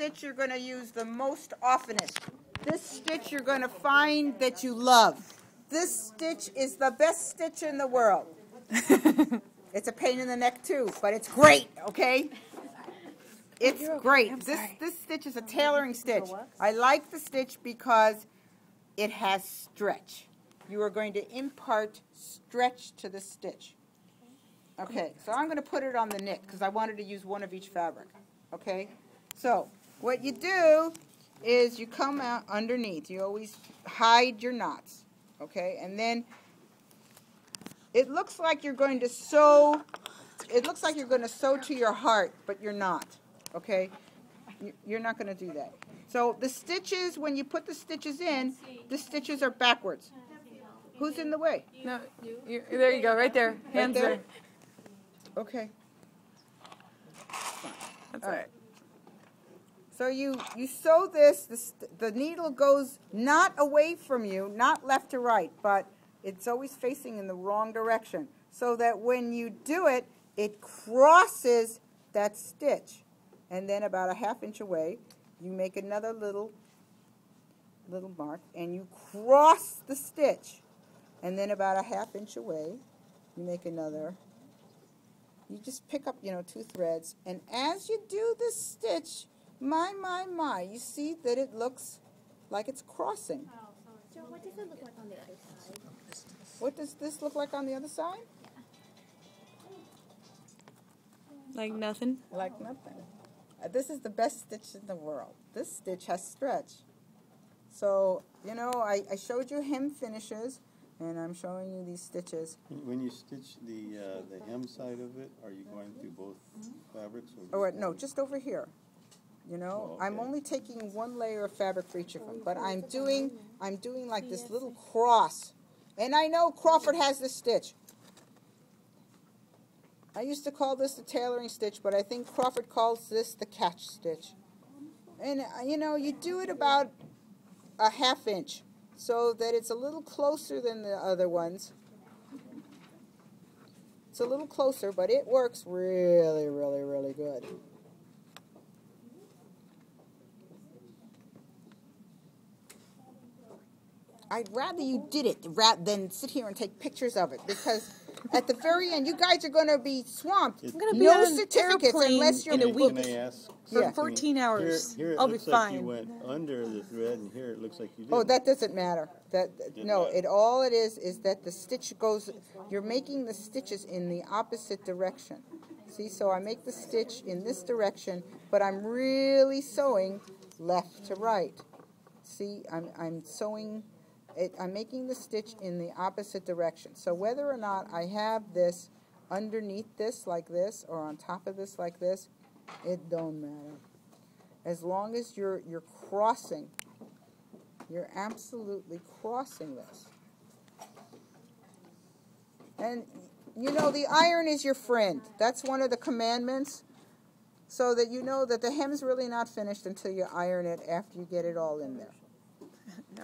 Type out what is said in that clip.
stitch you're going to use the most oftenest. This stitch you're going to find that you love. This stitch is the best stitch in the world. It's a pain in the neck too, but it's great, okay? It's great. This stitch is a tailoring stitch. I like the stitch because it has stretch. You are going to impart stretch to the stitch. Okay, so I'm going to put it on the knit because I wanted to use one of each fabric. Okay, so what you do is you come out underneath. You always hide your knots. Okay, and then it looks like you're going to sew. It looks like you're going to sew to your heart, but you're not. Okay, you're not going to do that. So the stitches, when you put the stitches in, the stitches are backwards. Who's in the way? No, there you go, right there. Hands right there. there. Okay. That's all right. So you sew this. The needle goes not away from you, not left to right, but it's always facing in the wrong direction, so that when you do it, it crosses that stitch, and then about a ½ inch away, you make another little mark, and you cross the stitch, and then about a ½ inch away, you make another. You just pick up, 2 threads, and as you do this stitch, my, you see that it looks like it's crossing. So what does it look like on the other side? What does this look like on the other side? Like nothing? Like nothing. This is the best stitch in the world. This stitch has stretch. So, I showed you hem finishes, and I'm showing you these stitches. When you stitch the hem side of it, are you going through both fabrics? Or no, just over here. Oh, okay. I'm only taking 1 layer of fabric for each of them, but I'm doing like this little cross. And I know Crawford has this stitch. I used to call this the tailoring stitch, but I think Crawford calls this the catch stitch. And you do it about a ½ inch, so that it's a little closer than the other ones. It's a little closer, but it works really, really, really good. I'd rather you did it than sit here and take pictures of it, because at the very end, you guys are going to be swamped. I'm going to be no on an certificates unless you're in a week. Can I ask For Yeah. 14 hours. Here it I'll be looks like you fine. went under the thread, and here it looks like you didn't. Oh, that doesn't matter. No, matter. all it is that the stitch goes. You're making the stitches in the opposite direction. See, so I make the stitch in this direction, but I'm really sewing left to right. See, I'm sewing. I'm making the stitch in the opposite direction. So whether or not I have this underneath this like this or on top of this like this, it don't matter. As long as you're crossing, you're absolutely crossing this. And the iron is your friend. That's one of the commandments, so that you know that the hem's really not finished until you iron it after you get it all in there.